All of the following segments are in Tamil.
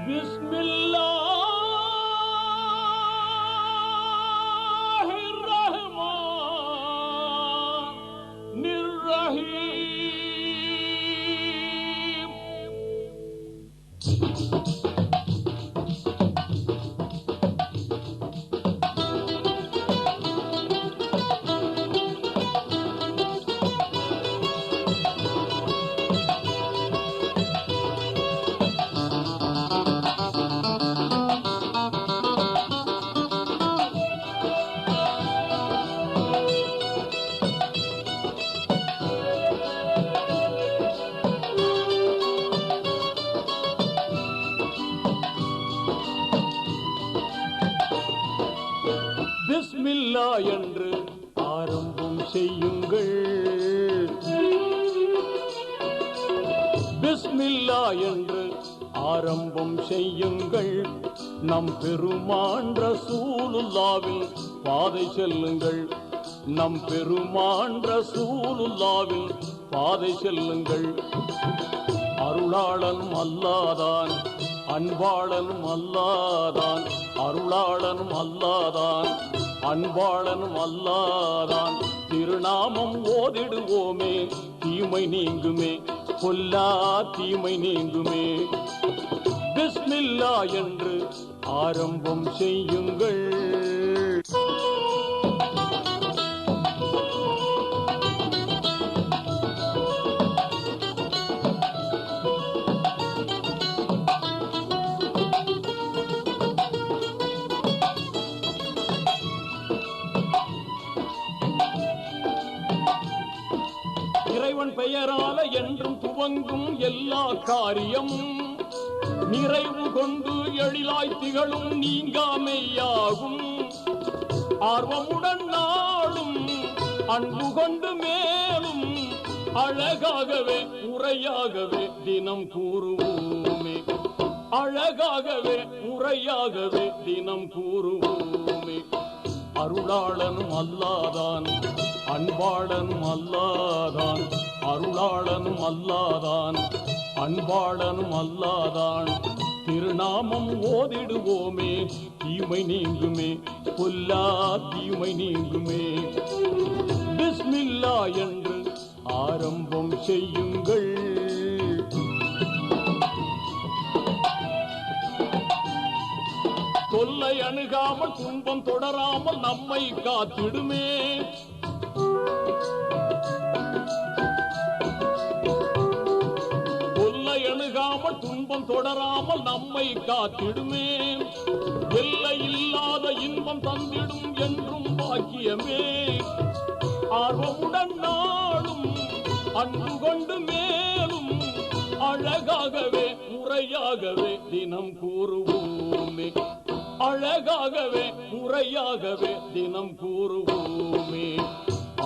பிஸ்மில்லாஹிர்ரஹ்மானிர்ரஹீம். பிஸ்மில்லா என்று ஆரம்பம் செய்யுங்கள். பிஸ்மில்லா என்று ஆரம்பம் செய்யுங்கள். நம் பெருமான் ரசூலுல்லாவின் பாதை செல்லுங்கள். நம் பெருமான் ரசூலுல்லாவின் பாதை செல்லுங்கள். அருளாளன் அல்லாதான், அன்பாளனும் அல்லாதான். அருளாளனும் அல்லாதான், அன்பாளனும் அல்லாதான். திருநாமம் ஓதிடுவோமே, தீமை நீங்குமே, கொல்லா தீமை நீங்குமே. பிஸ்மில்லா என்று ஆரம்பம் செய்யுங்கள். இறைவன் பெயரால என்றும் துவங்கும் எல்லா காரியம் நிறைவு கொண்டு எழிலாய் திகழும் நீங்காமையாகும். ஆர்வமுடன் நாளும் அன்பு கொண்டு மேலும் அழகாகவே முறையாகவே தினம் கூறுவோமே. அழகாகவே முறையாகவே தினம் கூறுவோமே. அருளாளனும் அல்லாதான், அன்பாளனும் அல்லாதான். அருளாளனும் அல்லாதான், அன்பாளனும் அல்லாதான். திருநாமம் ஓதிடுவோமே, தீமை நீங்குமே, கொல்லா தீமை நீங்குமே. பிஸ்மில்லா என்று ஆரம்பம் செய்யுங்கள். தொல்லை அணுகாமல் துன்பம் தொடராமல் நம்மை காத்திடுமே. தொல்லை அணுகாமல் துன்பம் தொடராமல் நம்மை காத்திடுமே. எல்லை இல்லாத இன்பம் தந்திடும் என்றும் பாக்கியமே. ஆர்வமுடன் நாளும் அன்பு கொண்டு மேலும் அழகாகவே முறையாகவே தினம் கூறுவோமே. அழகாகவே முறையாகவே தினம் கூறுவோமே.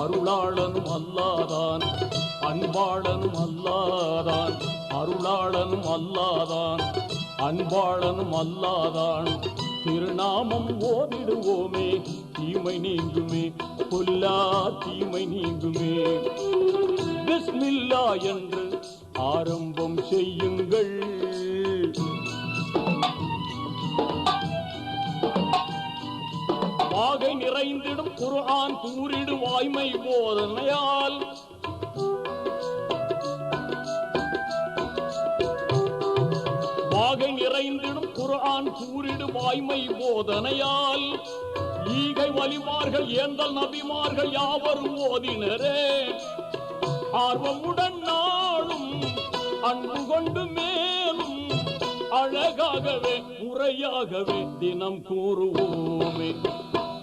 அருளாளனும் அல்லாதான், அன்பாளனும் அல்லாதான். அருளாளனும் அல்லாதான், அன்பாளனும் அல்லாதான். திருநாமம் ஓதிடுவோமே, தீமை நீங்குமே, கொல்லா தீமை நீங்குமே. பிஸ்மில்லா என்று ஆரம்பம் செய்யுங்கள். வாகை நிறைந்திடும் குர்ஆன் கூறிடு வாய்மை போதனையால். வாகை நிறைந்திடும் குர்ஆன் கூறிடு வாய்மை போதனையால். ஈகை வலிமார்கள் ஏந்தல் நபிமார்கள் யாவரும் ஓதினரே. ஆர்வமுடன் நாளும் அன்பு கொண்டு மேலும் அழகாகவே முறையாகவே தினம் கூறுவோமே.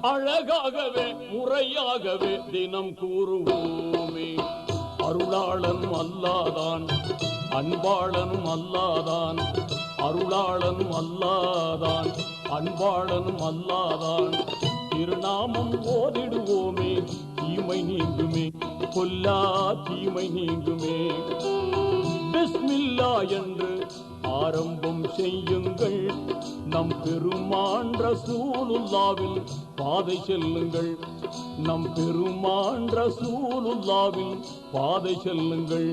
அழகாகவே முறையாகவே தினம் கூறுவோமே. அருளாளனும் அல்லாதான், அன்பாளனும் அல்லாதான். அருளாளனும் அல்லாதான், அன்பாளனும் அல்லாதான். திருநாமம் ஓதிடுவோமே, தீமை நீங்குமே, கொல்லா தீமை நீங்குமே. பிஸ்மில்லா என்று ஆரம்பம் செய்யுங்கள். நம் பெருமான் ரசூலுல்லாவின் பாதை செல்லுங்கள். நம் பெருமான் ரசூலுல்லாவின் பாதை செல்லுங்கள்.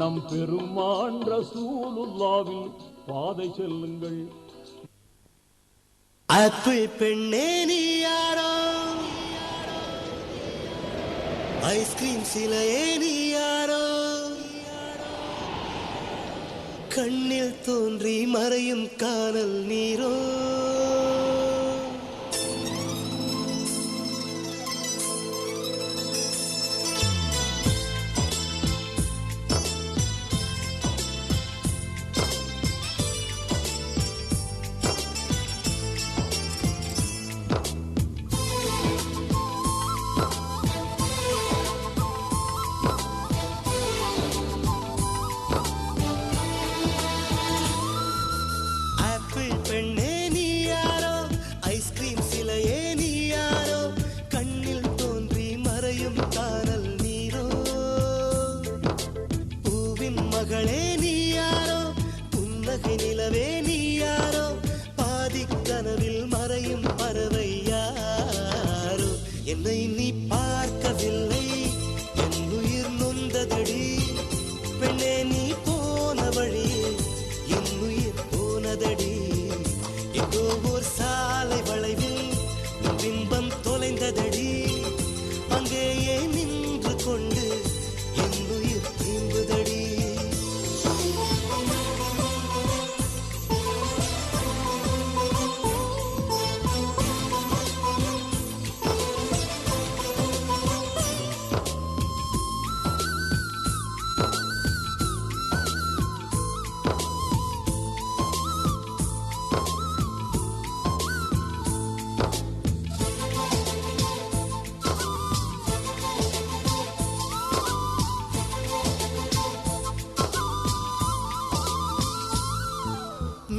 நம் பெருமான் ரசூலுல்லாவின் பாதை செல்லுங்கள். ஆப்பிள் பெண்ணே நீ யாரோ, ஐஸ்கிரீம் சிலையே நீ யாரோ, கண்ணில் தோன்றி மறையும் காணல் நீரோ. பெண்ணே நீ யாரோ, ஐஸ்கிரீம் சிலையே நீ யாரோ, கண்ணில் தோன்றி மறையும் காணல் நீரோ. பூவின் மகளே நீ யாரோ, புன்னகை நிலவே நீ யாரோ, பாதி கனவில் மறையும் பறவை யாரோ. என்னை நீ பார்க்கவில்லை, என் உயிர் நொந்ததடி, பெண்ணே நீ போன வழியில் என் உயிர் போனதடி. எங்கோ ஓர் சாலை வளைவில் உன் பிம்பம் தொலைந்ததடி, அங்கேயே நின்று கொண்டு என் உயிர் திரும்புதடி.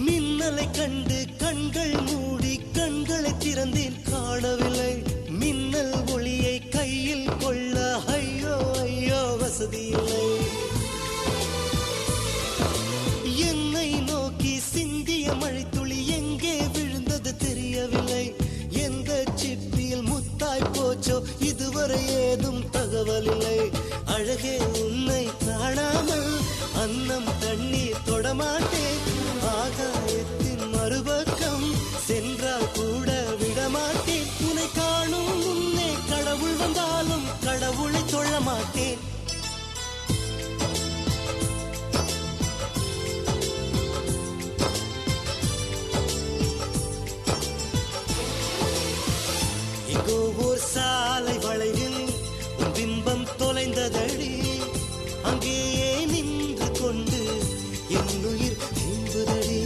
மின்னலை கண்டு கண்கள் மூடி கண்களை திறந்தேன், காணவில்லை மின்னல் ஒளியை கையில் கொள்ள. ஐயோ ஐயோ வசதி இல்லை. என்னை நோக்கி சிந்திய மழைத்துளி எங்கே விழுந்தது தெரியவில்லை. எந்த சிப்பியில் முத்தாய் போச்சோ இதுவரை ஏதும் தகவல் இல்லை. அழகே உன்னை காணாமல் அன்னம் தண்ணீர் தொடமாட்டேன். ஆகாயத்தின் மறுபக்கம் சென்றால் கூட விடமாட்டேன். உன்னை காணும் முன்னே கடவுள் வந்தாலும் கடவுளை தொழ மாட்டேன். எங்கோ ஓர் சாலை வளைவில் உன் பிம்பம் தொலைந்ததடி, அங்கேயே நின்று கொண்டு என் உயிர் திரும்புதடி.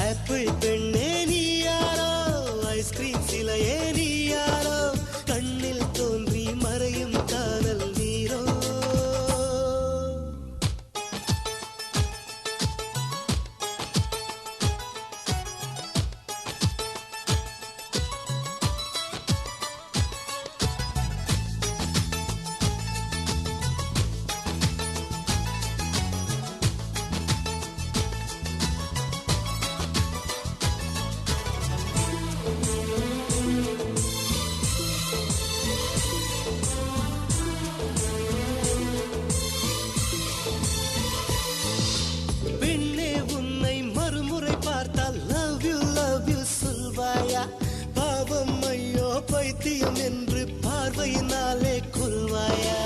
ஆப்பிள் பெண்ணே நீ யாரோ, ஐஸ்கிரீம் சிலையே நீ யாரோ, கண்ணில் தோன்றி மறையும் காணல் நீரோ. பெண்ணே உன்னை மறுமுறை பார்த்தால் லவ் யூ சொல்வாயா? பாவம் ஐயோ பைத்தியம் என்று பார்வையினாலே கொள்வாயா?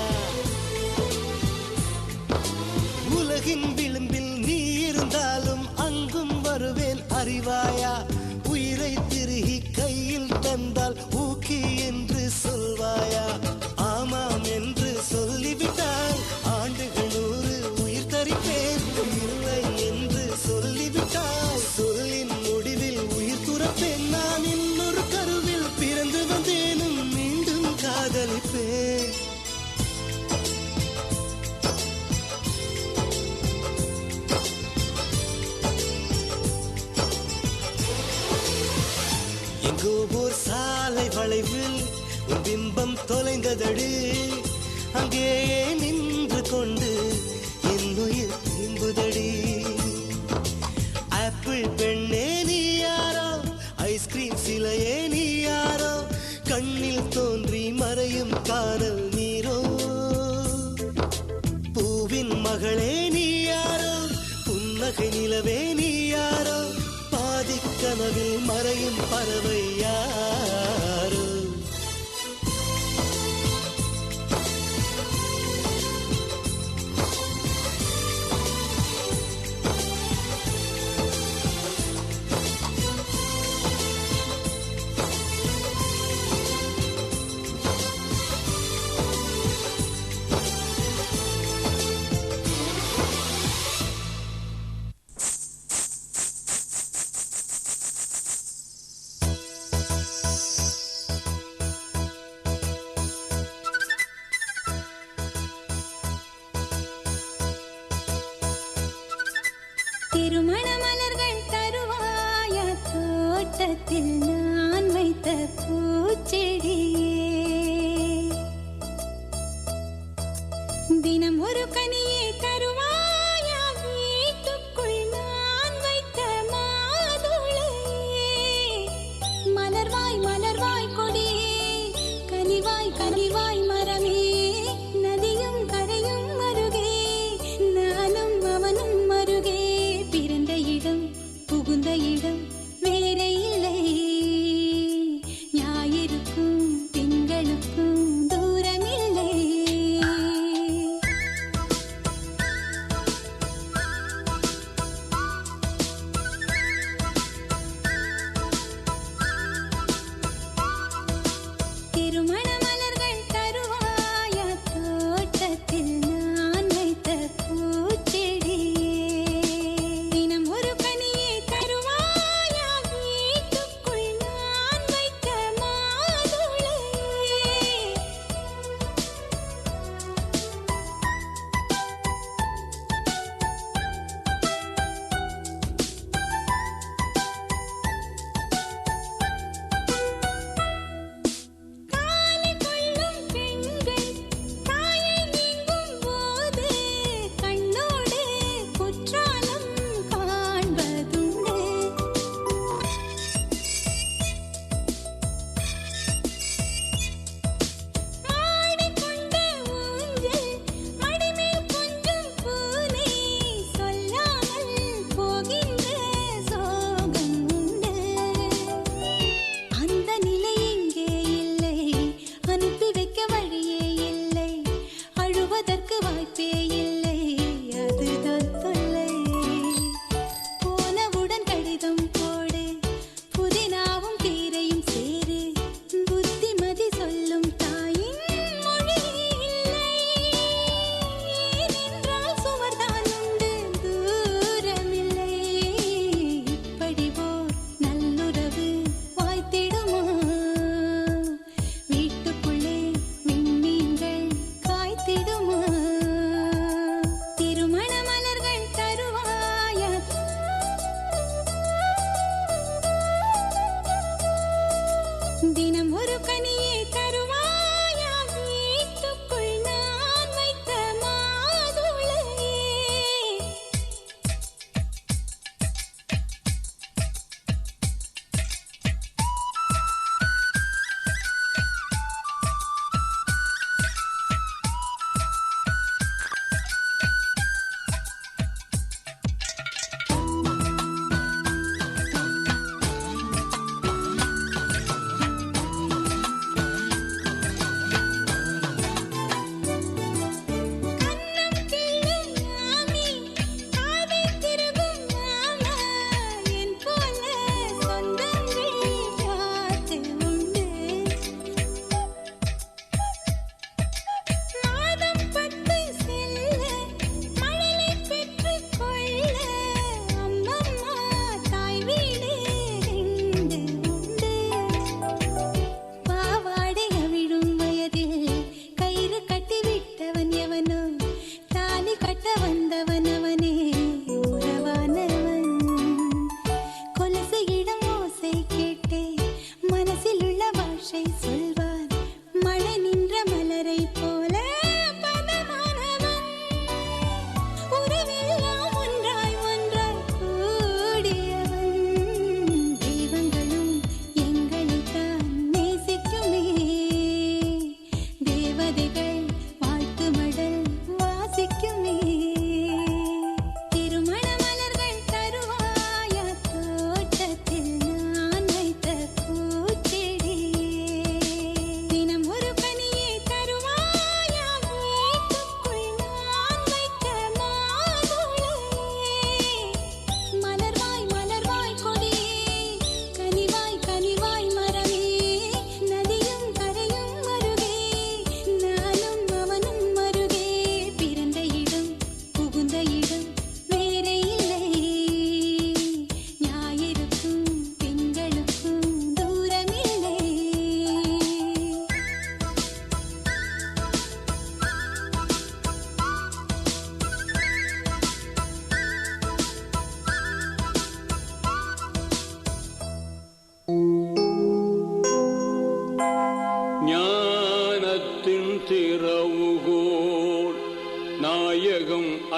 உலகின் விளிம்பில் நீ இருந்தாலும் அங்கும் வருவேன் அறிவாயா? உயிரை திருகி கையில் தந்தால் ஊக்கி என்று சொல்வாயா? ஆமாம் என்று சொல்லிவிட்டால் ஆண்டுகள் 100 உயிர் தரிப்பேன். இல்லை என்று சொல்லிவிட்டால் சொல்லின் முடிவில் உயிர் துறப்பேன். நான் இன்னொரு கருவில் பிறந்து வந்தேனும் மீண்டும் காதலிப்பேன். எங்கோ ஓர் சாலை வளைவில் உன் பிம்பம் தொலைந்ததடி, அங்கேயே நின்று கொண்டு என் உயிர் திரும்புதடி. ஆப்பிள் பெண்ணே நீ யாரோ, ஐஸ்கிரீம் சிலையே நீ யாரோ, கண்ணில் தோன்றி மறையும் காணல் நீரோ. பூவின் மகளே நீ யாரோ, புன்னகை புன்னகை நிலவே நீ யாரோ பாதிக் கனவில் மறையும் பறவை யாரோ திருமண மலர்கள் தருவாயா தோட்டத்தில் நான் வைத்த பூச்செடியே தினம் ஒரு கனியே தருவாயா வீட்டுக்குள் நான் வைத்த மாதுளையே மலர்வாய் மலர்வாய் கொடியே கனிவாய் கனிவாய் மரமே நதியும் கரையும் அருகே நானும் அவனும் அருகே பிறந்த இடம் புகுந்த இடம் வேறே இல்லை ஞாயிறுக்கும் திங்களுக்கும் தூரமில்லை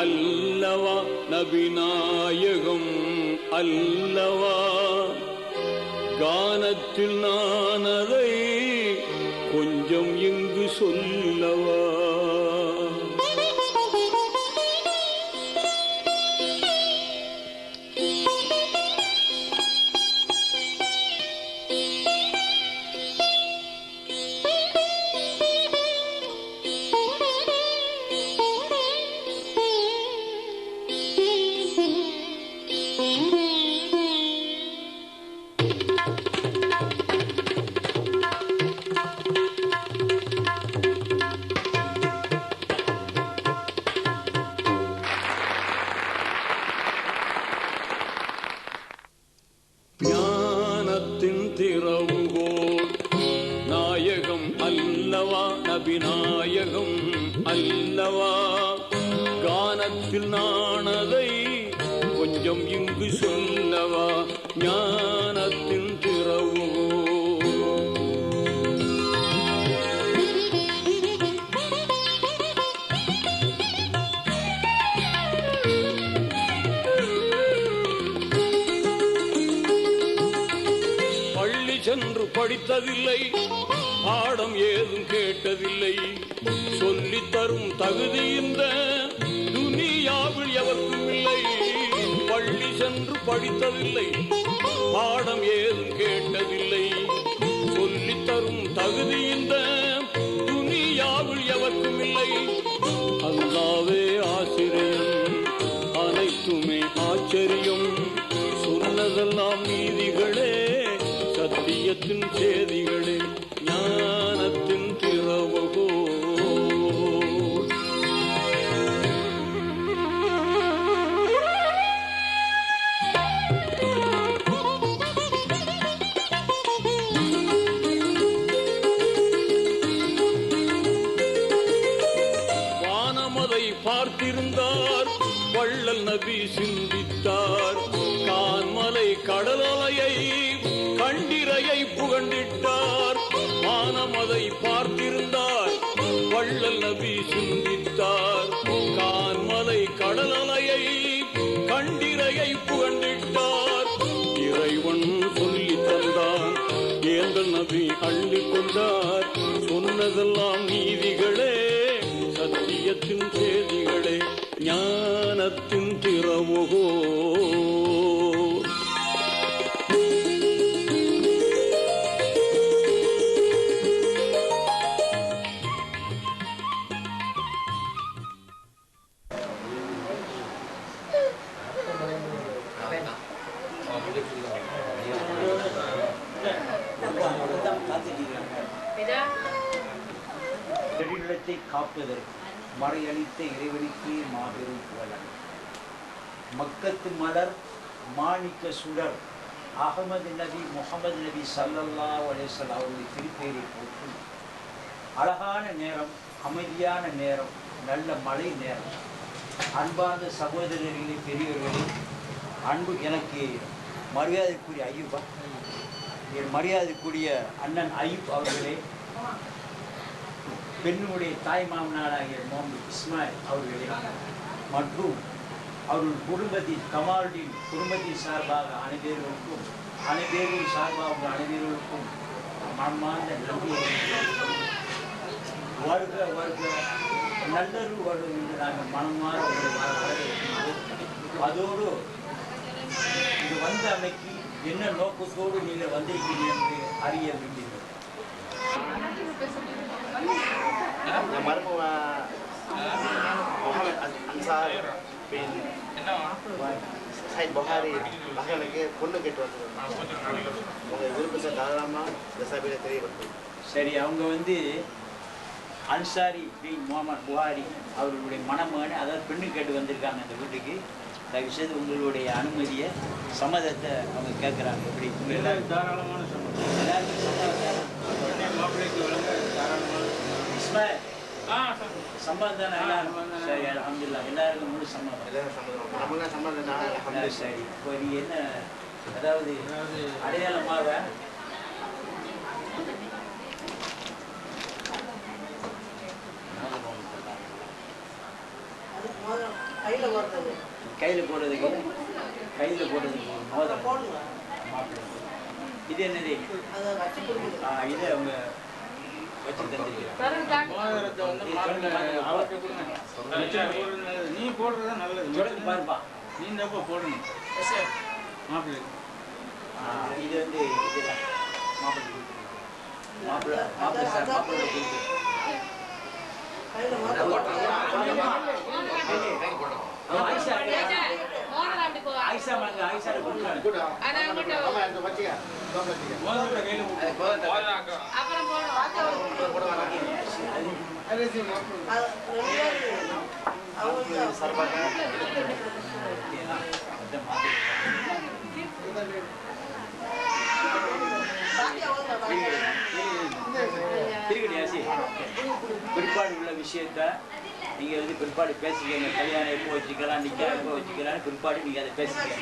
அல்லவா நபிநாயகம் அல்லவா கானத்தில் நான் அதை கொஞ்சம் இங்கு சொல்லவா திறவுகோல் நாயகம் அல்லவா நபிநாயகம் அல்லவா கானத்தில் நானதை கொஞ்சம் இங்கு சொல்லவா ஞானத்தின் திறவுகோல் சென்று படித்ததில்லை பாடம் ஏதும் கேட்டதில்லை சொல்லித் தரும் தகுதி இந்த துனியாவில் எவருக்கும் இல்லை பள்ளி சென்று படித்ததில்லை பாடம் ஏதும் கேட்டதில்லை சொல்லித் தரும் தகுதி இந்த துனியாவில் எவருக்கும் இல்லை அல்லாஹ்வே ஆசிரியன் அனைத்துமே ஆச்சரியம் சொன்னதெல்லாம் நீதிகளே சத்தியத்தின் சேதிகளே ஞானத்தின் திறவுகோல் வானமதை பார்த்திருந்தார் வள்ளல் நபி சிந்தித்தார் கான்மலை கடலலையை கண்டிரையை புகண்டிட்டார் வானமதை பார்த்திருந்தார் வள்ளல் நபி சிந்தித்தார் கான்மலை கடலலையை கண்டிரையை புகண்டிட்டார் இறைவன் சொல்லி தந்தான் ஏந்தல் நபி அள்ளி கொண்டார் சொன்னதெல்லாம் நீதிகளே சத்தியத்தின் சேதிகளே ஞானத்தின் திறவுகோல் நெடுநிலத்தை காப்பதற்கு மறையளித்த இறைவனுக்கே மாபெரும் புகழ். மக்கத்து மலர் மாணிக்க சுடர் அகமது நபி முகமது நபி ஸல்லல்லாஹு அலைஹி வஸல்லம் அவருடைய திருப்பெயரை போட்டு அழகான நேரம், அமைதியான நேரம், நல்ல மழை நேரம். அன்பார்ந்த சகோதரர்களே, பெரியவர்களே, அன்பு எனக்கு மரியாதைக்குரிய ஐயூபா, என் மரியாதைக்குரிய அண்ணன் ஐயூப் அவர்களே, பெண்ணுடைய தாய் மாமனாராகிய முகமது இஸ்மாயில் அவர்களே மற்றும் அவர்கள் குடும்பத்தின் கமாலுddin குடும்பத்தின் சார்பாக அனைவரும் சார்பாக அனைவருக்கும் மனமார்ந்த நன்றியை வருக வருக நல்லது வருக என்று நாங்கள் மனமாற அதோடு இது வந்த அன்னைக்கு என்ன நோக்கத்தோடு நீங்கள் வந்திருக்கிறீர்கள் என்று அறிய வேண்டியது. Ansar bin Said Buhari bahkan lagi பொண்ணு கேட்டு வந்திருக்காங்க. உங்க விருப்பத்தை தாராளமா இந்த சபையில தெரியப்படுத்தும். சரி, அவங்க அன்சாரி பின் முகமது புகாரி அவர்களுடைய மணமகன், அதாவது பெண்ணு கேட்டு வந்திருக்காங்க இந்த வீட்டுக்கு. தயவு செய்து உங்களுடைய அனுமதியை சம்மதத்தை அவங்க கேட்குறாங்க. எப்படி எல்லாரும் தாராளமான சம்மதம், எல்லாருக்கும் சம்மதம் மாப்பிள்ளைக்கு வழங்க தாராளமான இஸ்மாயில் சம்மதம் தானே? சரி, அல்ஹம்துலில்லாஹ் எல்லாருக்கும் முழு சம்மதம். நமக்கு சம்மதம். சரி, இப்போ நீ என்ன அதாவது அடையாளமாக கையில் கையில் போடுறதுக்கு மோதிரம் மாப்பிள்ளை. இது என்னது? இது அவங்க வச்சு தந்துருக்கிறேன். நீ போடுறதா நல்லது. பாருப்பா, நீ எப்போ போடணும் மாப்பிள்ளை. இது வந்து இதெல்லாம் மாப்பிள்ளை சார் மாப்பிள்ளை ஆயிஷா வாங்க, ஆயிஷா பிற்பாடு உள்ள விஷயத்த நீங்க வந்து பிற்பாடு பேசிக்கங்க. கல்யாணம் எப்போ வச்சுக்கலாம், நிக்கா எப்போ வச்சுக்கலாம், பிற்பாடு நீங்க அதை பேசிக்கங்க.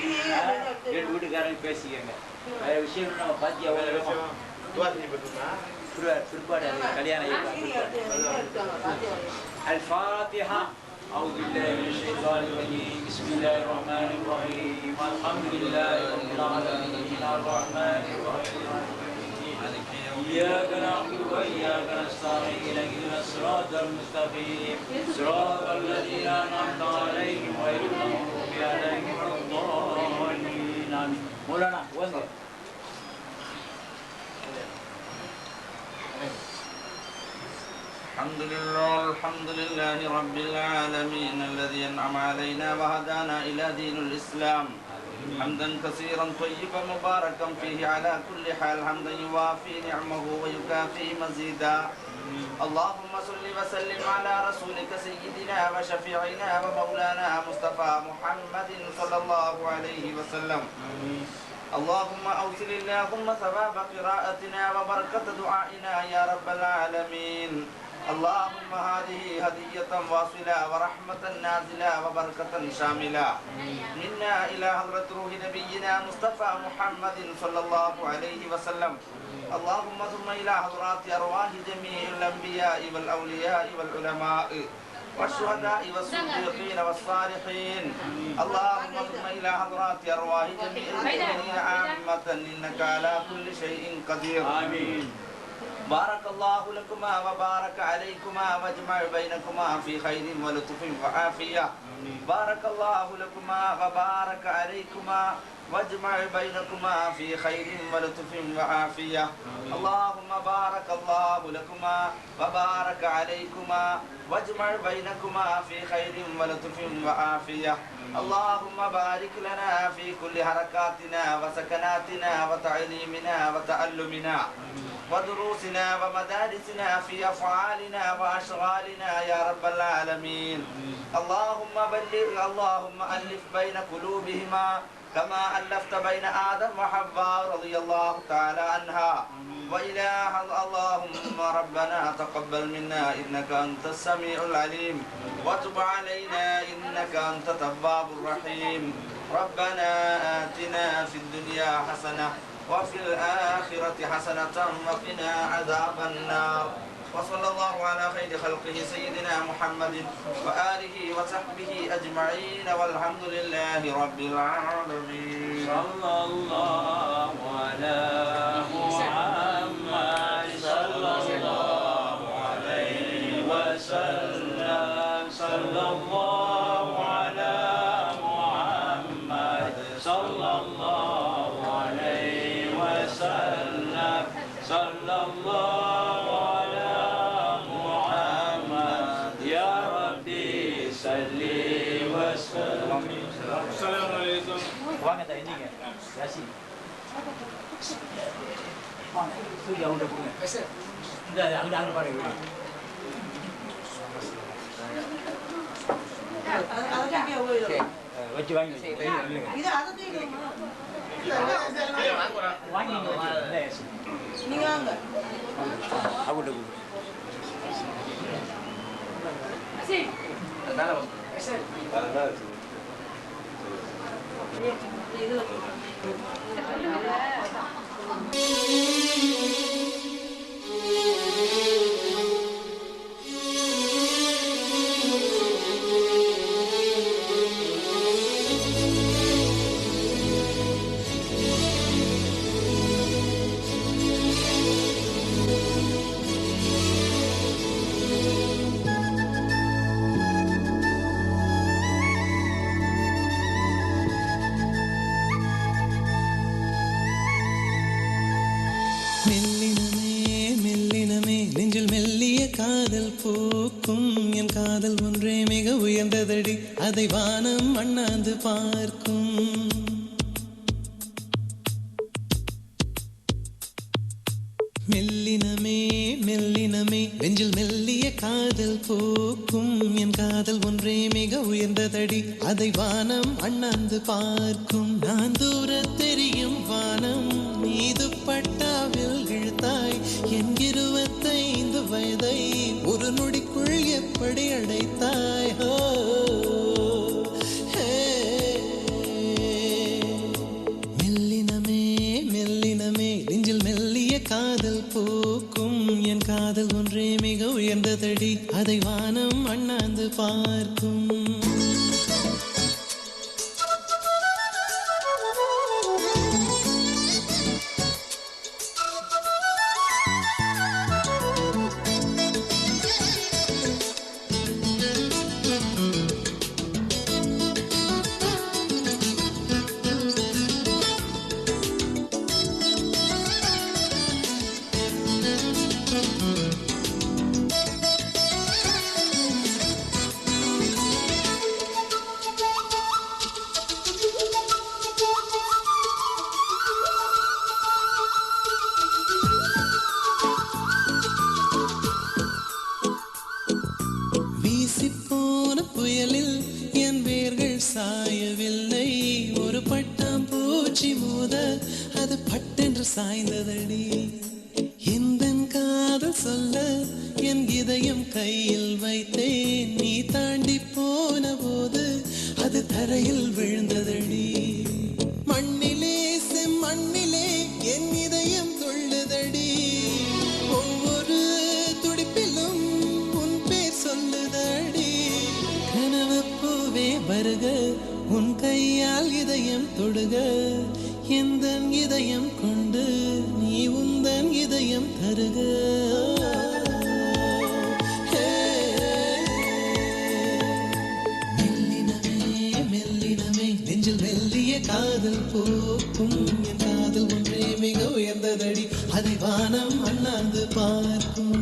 ரெண்டு வீட்டுக்காரங்க பேசிக்கங்க. வேற விஷயம் நம்ம பாத்தியா பிற்பாடு கல்யாணம் الفاتحة. أعوذ بالله من الشيطان الرجيم. بسم الله الرحمن الرحيم. الحمد لله رب العالمين الرحمن الرحيم. إياك نعبد وإياك نستعين. اهدنا الصراط المستقيم صراط الذين أنعمت عليهم غير المغضوب عليهم ولا الضالين. آمين. مولانا وين؟ الحمد لله رب العالمين الذي أنعم علينا وهدانا إلى دين الإسلام. حمدا كثيرا طيبا مباركا فيه على كل حال، حمدا يوافي نعمه ويكافي مزيدا. اللهم صل وسلم على رسولك سيدنا وشفيعنا ومولانا مصطفى محمد صلى الله عليه وسلم. اللهم أوصل اللهم ثواب قراءتنا وبركة دعائنا يا رب العالمين. اللهم هذه هدية واصلة ورحمة نازلة وبركة شاملة منا إلى حضرة روح نبينا مصطفى محمد صلى الله عليه وسلم. اللهم ثم إلى حضرات أرواح جميع الأنبياء والأولياء والعلماء والشهداء والصديقين والصالحين. اللهم ثم إلى حضرات أرواح جميع المؤمنين عامة إنك على كل شيء قدير. آمين. بارك الله لكما وبارك عليكما واجمع بينكما في خير ولطف وعافية. بارك الله لكما وبارك عليكما واجمع بينكما في خير ولطف وعافية. اللهم بارك الله لكما وبارك عليكما واجمع بينكما في خير ولطف وعافية. اللهم بارك لنا في كل حركاتنا وسكناتنا وتعليمنا وتعلمنا ودروسنا ومدارسنا في أفعالنا وأشغالنا يا رب العالمين. اللهم بلغ، اللهم ألف بين قلوبهما كما ألفت بين آدم وحواء رضي الله تعالى عنها. وإله اللهم ربنا تقبل منا إنك أنت السميع العليم وتب علينا إنك أنت التواب الرحيم. ربنا آتنا في الدنيا حسنة وفي الآخرة حسنة وقنا عذاب النار. وصلى الله على خير خلقه سيدنا محمد وآله وصحبه أجمعين والحمد لله رب العالمين. صلى الله على محمد صلى الله عليه وسلم. صلى الله على محمد صلى الله عليه وسلم. صلى الله على محمد يا ربي صل وسلم. السلام عليكم. வாங்க தா எந்திங்க யாசின் வாங்க தூக்கி அவங்கள்ட்ட கொடுங்க இந்த அங்கே பாருங்க வச்சு வாங்கி வாங்கி நீங்க வாங்க அவங்கள்ட்ட காதல் ஒன்றே மிக உயர்ந்ததடி, அதை வானம் அண்ணாந்து பார்க்கும். மெல்லினமே மெல்லினமே நெஞ்சில் மெல்லிய காதல் போக்கும். என் காதல் ஒன்றே மிக உயர்ந்ததடி, அதை வானம் அண்ணாந்து பார்க்கும். நான் தூர தெரியும் வானம் மீது பட்டாவில் இழுத்தாய். என் 25 வயதை ஒரு நொடிக்குள் எப்படி அடைத்தாய்? மெல்லினமே மெல்லினமே நெஞ்சில் மெல்லிய காதல் போக்கும். என் காதல் ஒன்றே மிக உயர்ந்ததடி, அதை வானம் அண்ணாந்து பார்க்கும். வீசிப்போன புயலில் என் வேர்கள் சாயவில்லை. ஒரு பட்டாம் பூச்சி மோத அது பட்டென்று சாய்ந்ததடி. எந்தன் காதல் சொல்ல என் இதயம் கையில் வைத்தேன். நீ தாண்டி போன போது அது தரையில் விழுந்ததடி. மண்ணிலே செம்மண்ணிலே என் இதயம் துள்ளுதடி. ஒவ்வொரு துடிப்பிலும் உன் பேர் சொல்லுதடி. கனவு பூவே வருக, உன் கையால் இதயம் தொடுக. எந்தன் இதயம் கொண்டு நீ உந்தன் இதயம் தருக. மெல்லினமே மெல்லினமே நெஞ்சில் மெல்லிய காதல் போக்கும். என் காதல் ஒன்றே மிக உயர்ந்ததடி, அதை வானம் அண்ணாந்து பார்க்கும்.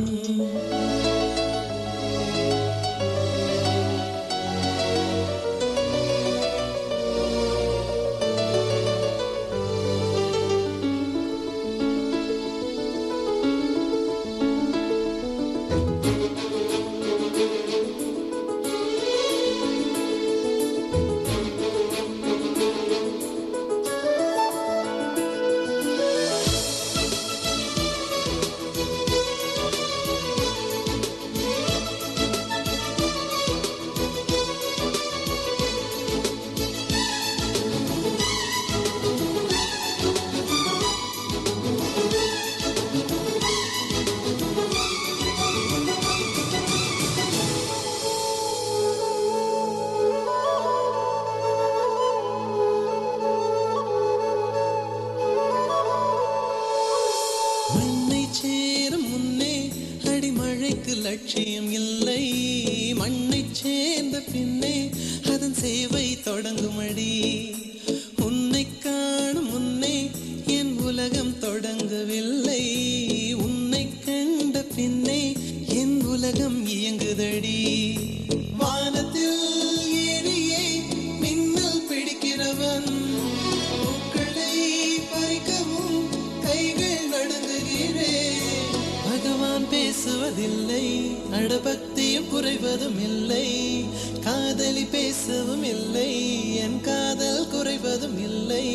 லட்சியம் இல்லை. மண்ணை சேர்ந்த பின்னே அதன் சேவை தொடங்குமடி. உன்னை காணும் முன்னே என் உலகம் தொடங்கவில்லை. உன்னை கண்ட பின்னே என் உலகம் இயங்குதடி. வானத்தில் ஏறியே மின்னல் பிடிக்கிறவன் பூக்களை பறிக்கவும் கைகள் நடுங்குகிறேன். பகவான் பேசுவதில்லை, அடபக்தியும் குறைவதும் இல்லை. காதலி பேசவும் இல்லை, என் காதல் குறைவதும் இல்லை.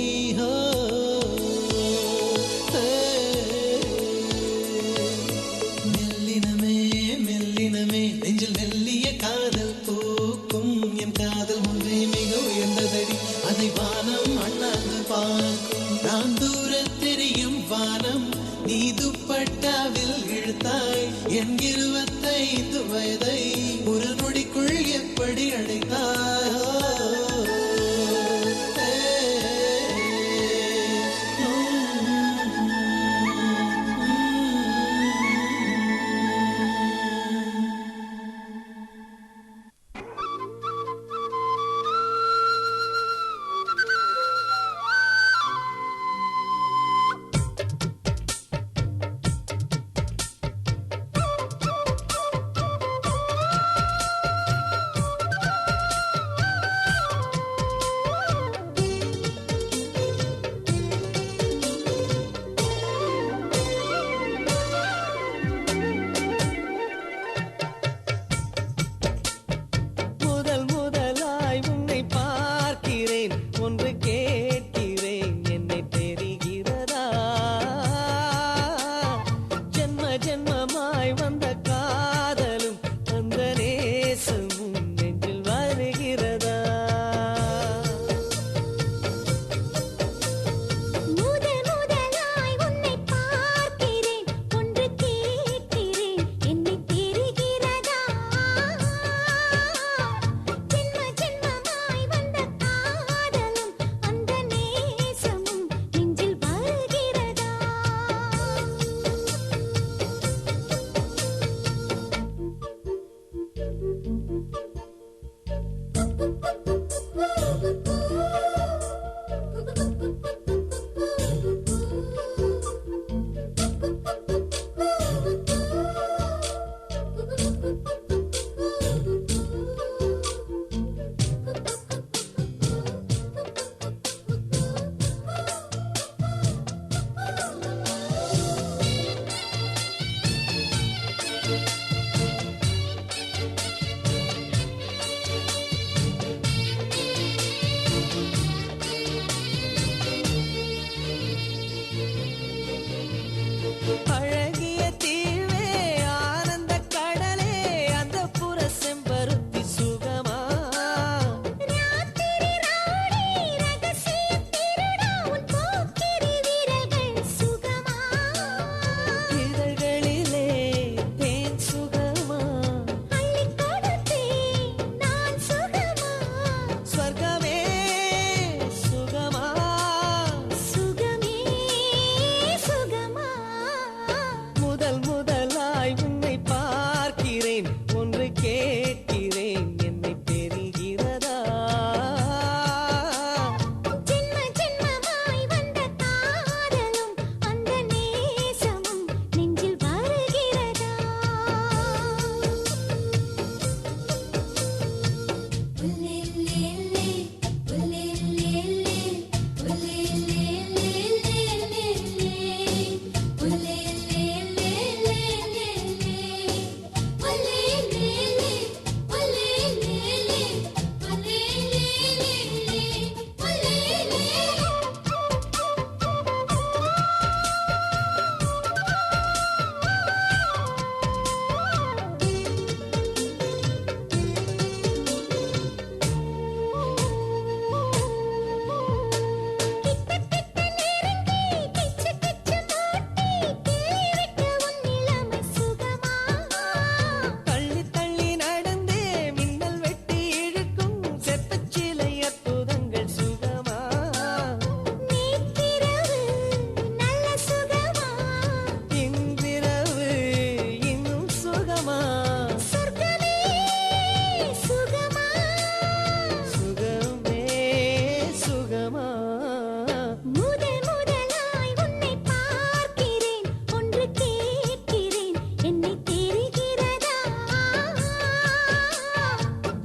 மெல்லினமே மெல்லினமே நெஞ்சில் மெல்லிய காதல் பூக்கும். என் காதல் ஒன்றே மிக உயர்ந்ததடி, அதை வானம் அண்ணாந்து பார்க்கும். நான் தூர தெரியும் வானம் நீ துப்பட்டாவில் இழுத்தாய். என் 25 வயதை ஒரு நொடிக்குள் எப்படி அடைத்தாய்? ஒன்று கேட்கிறேன் என்னை தெரிகிறதா ஜென்ம ஜென்மமாய் வந்த காதலும் அந்த நேசமும் நெஞ்சில் வருகிறதா முதல் முதலாய் உன்னை பார்க்கிறேன் ஒன்று கேட்கிறேன் என்னை தெரிகிறதா ஜென்ம ஜென்மமாய் வந்த காதலும் அந்த நேசமும் நெஞ்சில் வருகிறதா அழகிய தீவே ஆனந்த கடலே அந்த புற செம்பருத்தி சுகமா ராத்திரி ராணி ரகசிய திருடா உன் போக்கிரி வீரர்கள் சுகமா இதழ்களிலே தேன் சுகமா அள்ளி கொடுத்தேன் நான் சுகமா ஸ்வர்கமே சுகமா சுகமே சுகமா முதல் முதலாய் உன்னை பார்க்கிறேன் ஒன்று கேட்கிறேன் என்னை தெரிகிறதா ஜென்ம ஜென்மமாய் வந்த காதலும் அந்த நேசமும் நெஞ்சில் வருகிறதா உல்லேலேலே உல்லேலேலே தள்ளி தள்ளி நடந்தே மின்னல் வெட்டி இழுக்கும் செப்பச் சிலை அற்புதங்கள் சுகமா இன்றிரவு இன்னும் சுகமா சுகமே சுகமா முதல் முதலாய் உன்னை பார்க்கிறேன் ஒன்று கேட்கிறேன் என்னை தெரிகிறதா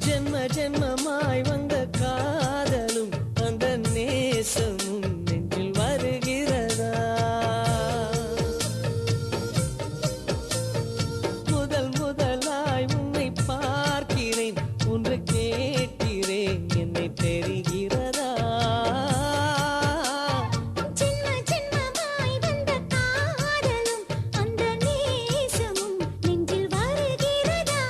ஜென்ம ஜென்மமாய் வந்த காதலும் அந்த நேசமும் நெஞ்சில் வருகிறதா முதல் முதலாய் உன்னை பார்க்கிறேன் ஒன்று கேட்கிறேன் என்னை தெரிகிறதா ஜென்ம ஜென்மமாய் வந்த காதலும் அந்த நேசமும் நெஞ்சில் வருகிறதா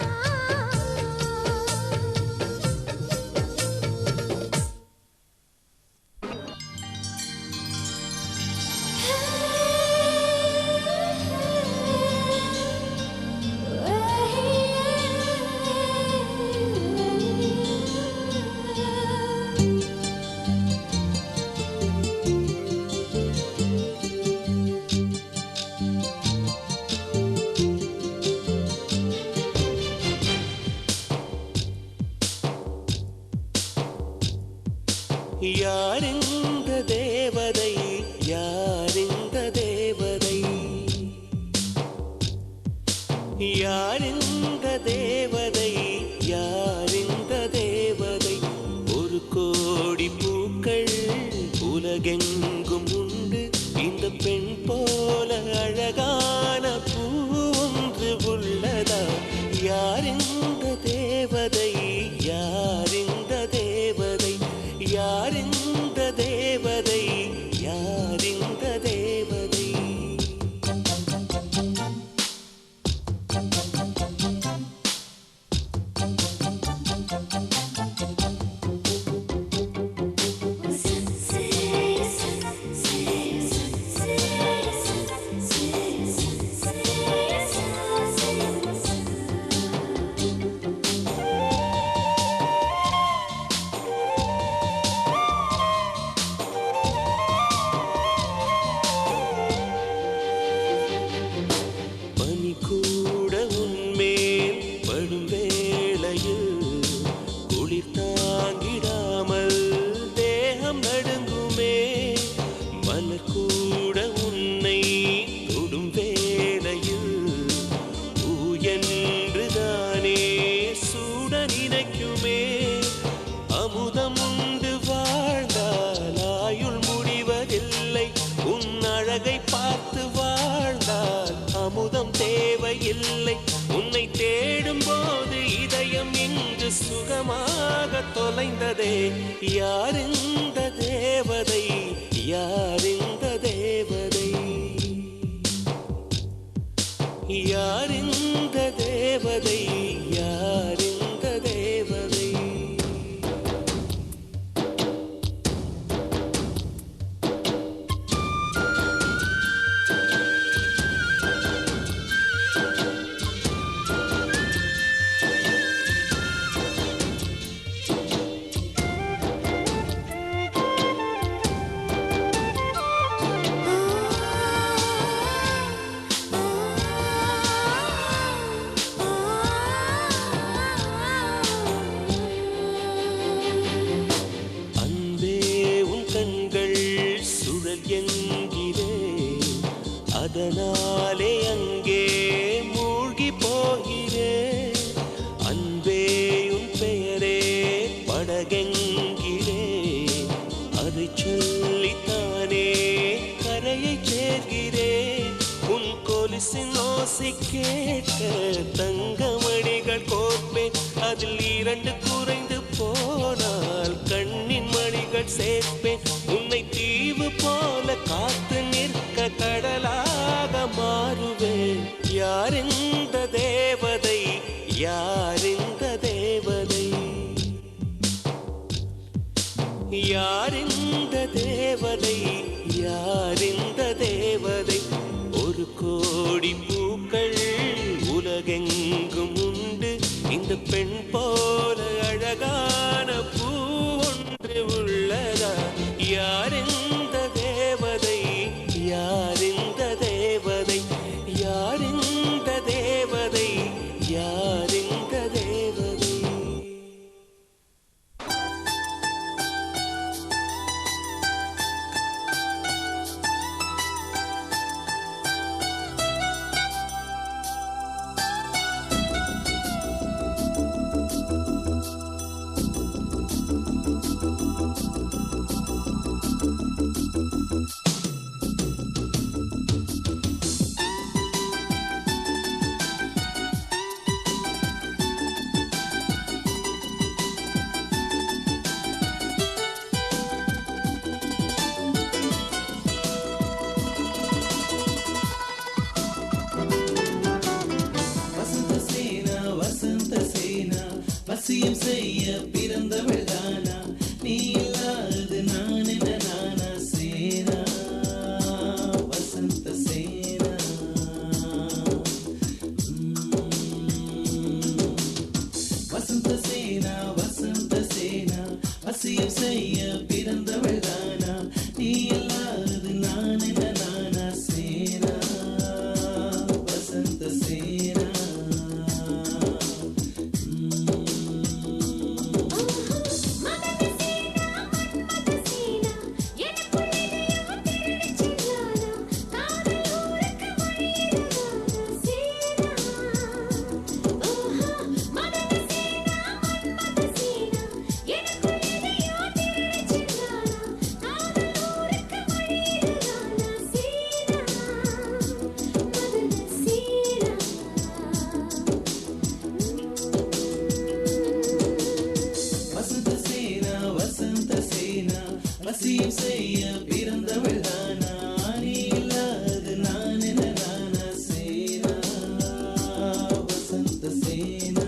யாரிந்த தேவதை யாரிந்த தேவதை யாரிந்த தேவதை யாரிந்த தேவதை ஒரு கோடி பூக்கள் உலகெங்கும் உண்டு இந்த பெண் போல அழகான பூ ஒன்று உள்ளதா யாரிந்த தேவதை யாரிந்த தேவதை யாரிந்த யாரிந்த தேவதை யாரிந்த தேவதை யாரிந்த தேவதை யாரிந்த தேவதை அதனாலே அங்கே மூழ்கி போகிறேன் அன்பே உன் பெயரே படகெங்கிறேன் அதை சொல்லித்தானே கரையை சேர்கிறேன் உன் கொலுசின் ஓசை கேட்க தங்கமணிகள் கோர்ப்பேன் அதில் 2 குறைந்து போனால் கண்ணின் மணிகள் சேர்ப்பேன் உன்னை தீவு போல காத்து நிற்க கடலாக மாறுவேன் யாரிந்த தேவதை யாரிந்த தேவதை யாரிந்த தேவதை யாரிந்த தேவதை ஒரு கோடி பூக்கள் உலகெங்கும் உண்டு இந்த பெண் போல அழகான பூ ஒன்று உள்ளதா யாரிந்த தேவதை யாரிந்த தேவதை யாரிந்த தேவதை யாரிந்த தேவதை வசியம் செய்ய பிறந்தவள் தானா நீ இல்லாது நான் என்ன நானா சேனா வசந்த சேனா வசந்த சேனா வசந்த சேனா வசியம் செய்ய பிறந்தவள் தானா நீ இல்லாது நான் என்ன நானா சேனா வசந்த சேனா வசியம் செய்ய பிறந்தவள் தானா நீ இல்லாது நான் என்ன நானா சேனா வசந்த சேனா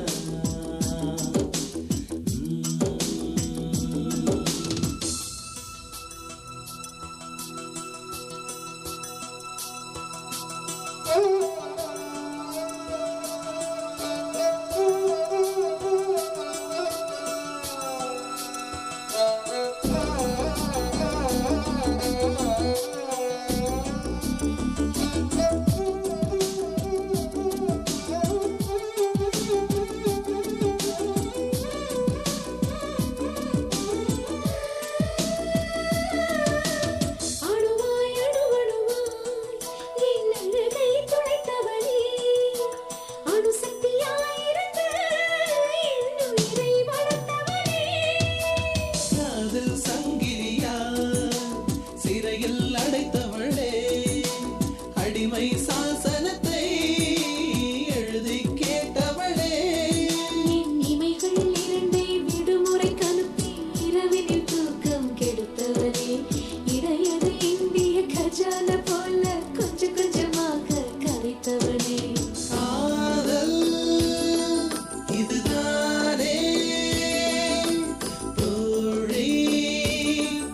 அணுவாய் அணுவணுவாய் என் அழகை துளைத்த இடையது இந்திய கஜான போல கொஞ்சம் கொஞ்சமாக கரைத்தவனே காதல் இதுதானே தோழி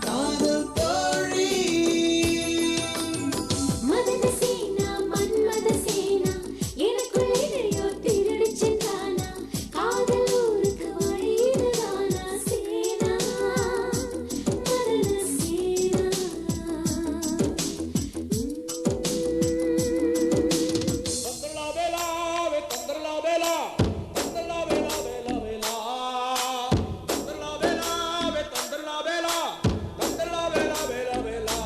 காதல் தோழி மதன சேனா மன்மத சேனா எனக்குள் இதையோ திருடி சென்றானா காதல் ஊருக்கு வழியிடுதானா சேனா மதன சேனா தந்தரலா வேலா தந்தரலா வேலா வேலா வேலா தந்தரலா வேலா தந்தரலா வேலா தந்தரலா வேலா வேலா வேலா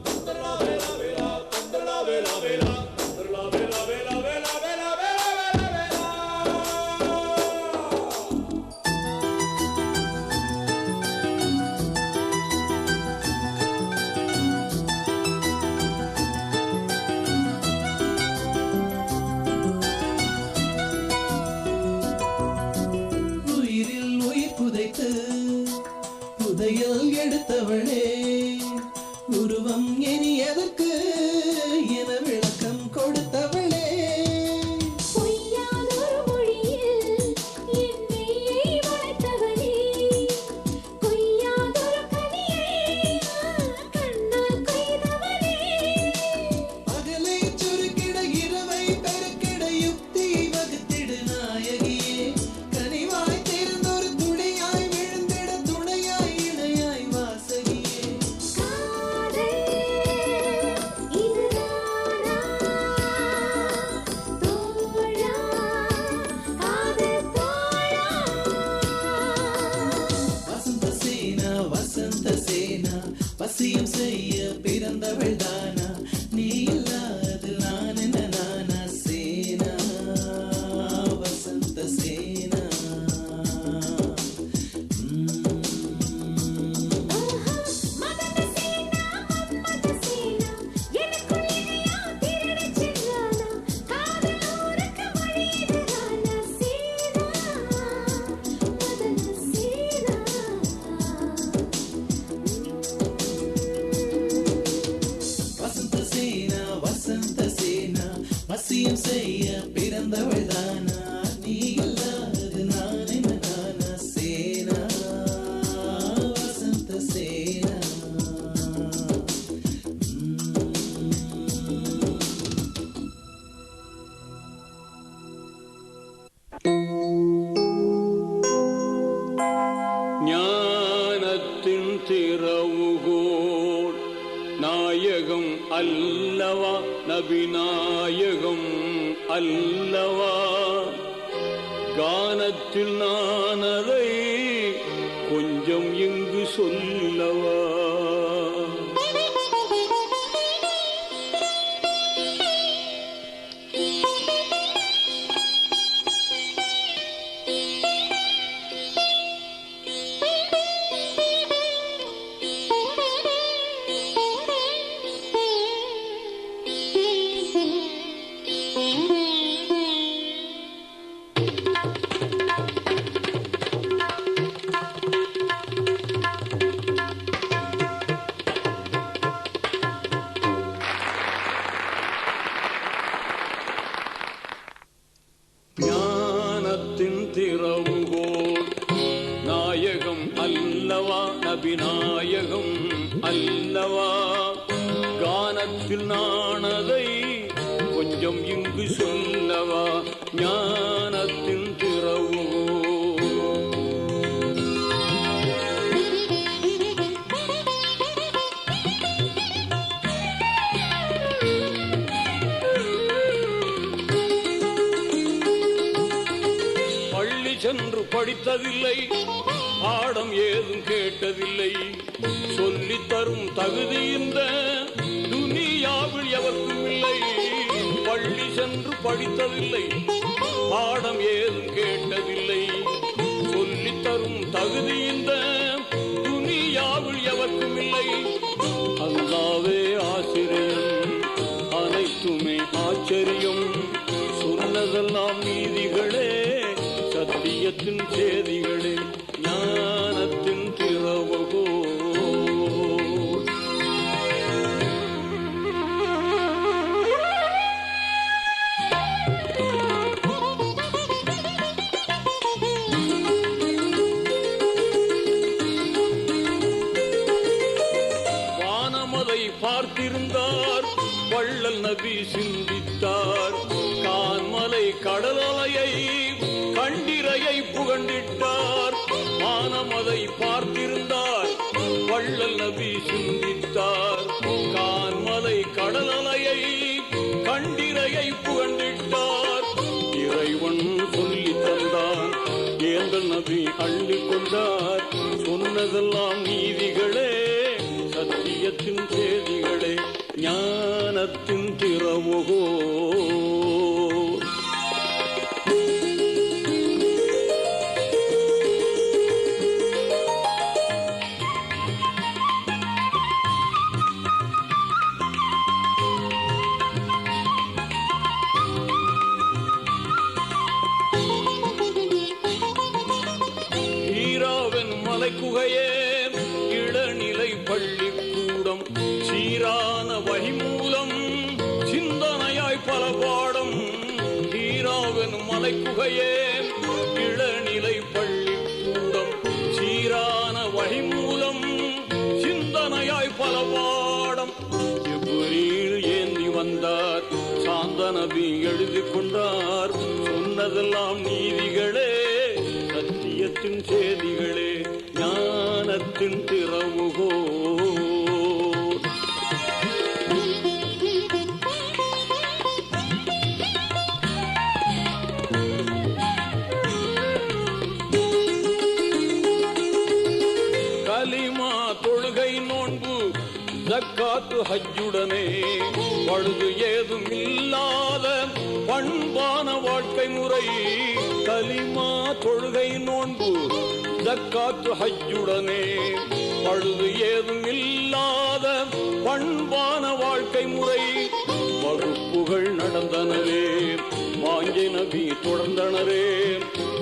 தந்தரலா வேலா வேலா தந்தரலா வேலா வேலா தந்தரலா வேலா வேலா வேலா வேலா வேலா வேலா உயிரில் உயிர் புதைத்து புதையல் எடுத்தவளே உருவம் இனி எதற்கு என விளக்கம் கொடுத்தவளே பொய்யாதொரு மொழியில் என்னை வளைத்தவனே கொய்யாதொரு கனியை கண்ணால் கொய்தவனே பகலை சுருக்கிட இரவை பெருக்கிட யுக்தி வகுத்திடு நாயகியே கனிவாய் தேர்ந்தொரு துணையாய் விழுந்திட துணையாய் இணையாய் வாசகியே காதல் இதுதானா தோழா காதல் தோழா வசந்த சேனா வசந்த சேனா வசியம் செய்ய பிறந்தவள் தானா நீ இல்லாது நான் என்ன நானா சேனா வசந்த சேனா மதன சேனா மன்மத சேனா எனக்குள் இதையோ திருடி சென்றானா காதல் ஊருக்கு வழியிடுதானா சேனா மதன சேனா வசந்த சேனா வசந்த சேனா வசியம் செய்ய பிறந்தவள் தானா நீ இல்லாது நான் என்ன நானா சேனா வசந்த சேனா ஞானத்தின் திறவுகோல் நாயகம் அல்லவா நபிநாயகம் அல்லவா கானத்தில் நான் அதை கொஞ்சம் இங்கு சொல்லவா ஞானத்தின் திறவுகோல் நாயகம் அல்லவா நபிநாயகம் அல்லவா கானத்தில் நான் அதை கொஞ்சம் இங்கு சொல்லவா ஞானத்தின் திறவுகோல் பள்ளி சென்று படித்ததில்லை பாடம் ஏதும் கேட்டதில்லை சொல்லித் தரும் தகுதி இந்த துனியாவில் எவருக்கும் இல்லை பள்ளி சென்று படித்ததில்லை பாடம் ஏதும் கேட்டதில்லை சொல்லித் தரும் தகுதி இந்த துனியாவில் எவருக்கும் இல்லை அல்லாவே ஆசிரியன் அனைத்துமே ஆச்சரியம் சொன்னதெல்லாம் நீதிகளே சத்தியத்தின் சேதிகளே ஞானத்தின் திறவுகோல் நபி சிந்தித்தார். கான்மலை கடலலையை கண்டிரையை புகண்டிட்டார். வானமதை பார்த்திருந்தார் வள்ளல் நபி சிந்தித்தார். கான்மலை கடலலையை கண்டிரையை புகண்டிட்டார். இறைவன் சொல்லி தந்தான் ஏந்தல் நபி அள்ளி கொண்டார். சொன்னதெல்லாம் நீதிகளே சத்தியத்தின் செய்திகளே ஞானத்தின் திறவுகோ. குகையே இளநிலை பள்ளிக்கூடம் சீரான வழிமூலம் சிந்தனையாய் பல பாடம். ஈராவன் மலைக்குகையே இளநிலை பள்ளிக்கூடம் சீரான வழிமூலம் சிந்தனையாய் பல பாடம். ஜிப்ரீல் ஏந்தி வந்தார் சாந்த நபி எழுதி கொண்டார். சொன்னதெல்லாம் நீதிகளே சத்தியத்தின் செய்திகளே ஞானத்தின் திறவுகோ. கலிமா தொழுகை நோன்பு ஜக்காத்து ஹஜ்ஜுடனே பழுது ஏதும் இல்லாத பண்பான வாழ்க்கை முறை. கலிமா தொழுகை நோன்பு ஜக்காத்து ஹஜ்ஜுடனே பழுது ஏதும் இல்லாத பண்பான வாழ்க்கை முறை. வகுப்புகள் நடந்தனரே வாங்கி நபி தொடர்ந்தனரே.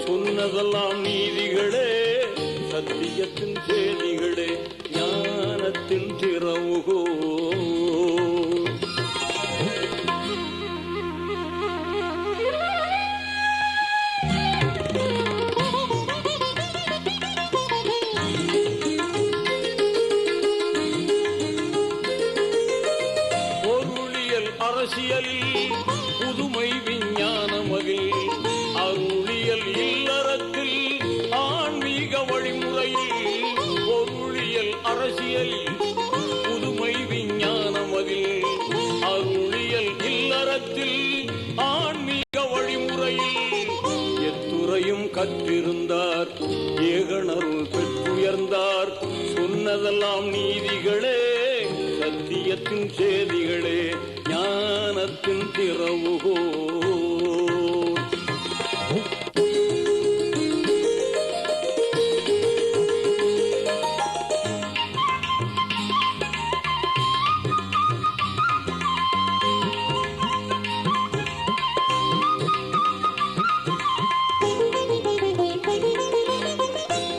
சொன்னதெல்லாம் நீதிகளே சத்தியத்தின் செய்திகளே ஞானத்தின் திறவுகோ. அரசியலில் புதுமை விஞ்ஞானமகில் அருளியல் இல்லறத்தில் ஆன்மீக வழிமுறையில். பொருளியல் அரசியலில் புதுமை விஞ்ஞானமகில் அருளியல் இல்லறத்தில் ஆன்மீக வழிமுறையில். எத்துறையும் கற்றிருந்தார் ஏகணருள் பெற்றுயர்ந்தார். சொன்னதெல்லாம் நீதிகளே சத்தியத்தின் செய்திகளே ஞானத்தின் திறவுகோ.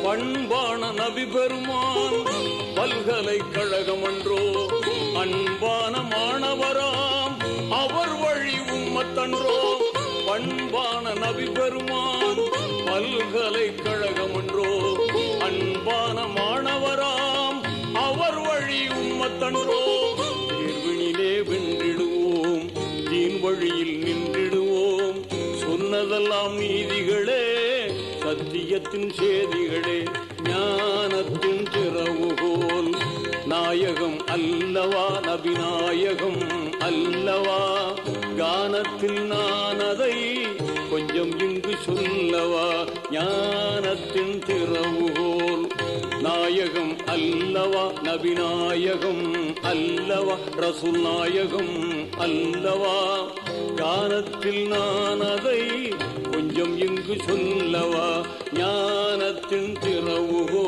பண்பான நபி பெருமான் பல்கலைக்கழகம் அன்றோ. அன்பான மாணவராம் அவர் வழி உம்மத்தன்றோ. பண்பான நபி பெருமான் பல்கலைக்கழகம் அன்றோ. அன்பான மாணவராம் அவர் வழி உம்மத்தன்றோ. தேர்வினிலே வென்றிடுவோம் தீன் வழியில் நின்றிடுவோம். சொன்னதெல்லாம் நீதிகளே சத்தியத்தின் செய்திகளே ஞானத்தின் திறவுகோல். நாயகம் அல்லவா நபிநாயகம் அல்லவா கானத்தில் நான் அதை கொஞ்சம் இங்கு சொல்லவா. ஞானத்தின் திறவுகோல் நாயகம் அல்லவா நபிநாயகம் அல்லவா ரசூல் நாயகம் அல்லவா. கானத்தில் நான் அதை கொஞ்சம் இங்கு சொல்லவா. ஞானத்தின் திறவுகோ.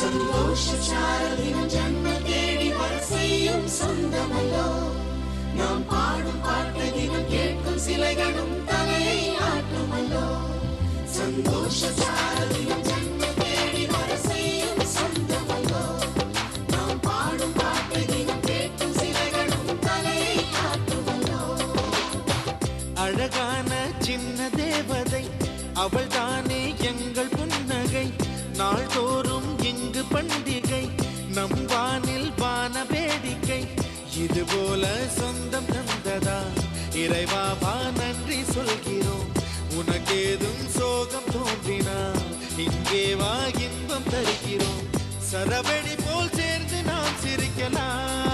சந்தோஷச்சாரதினம் ஜன்ம தேடி வர செய்யும் சொந்தமல்லோ. நாம் பாடும் பாட்டு தினம் கேட்கும் சிலைகளும் தலையை ஆட்டுமல்லோ. அழகான சின்ன தேவதை அவள் தானே எங்கள் புன்னகை நாள்தோறும் இங்கு பண்டிகை நம் வானில் வான வேடிக்கை இது போல சொந்தம் தந்ததா இறைவாவா நன்றி சொல்கிறோம் உனக்கேதும் சோகம் தோன்றினா இங்கே வா இன்பம் தருகிறோம் சரவெடி போல் சேர்ந்து நாம் சிரிக்கலாம்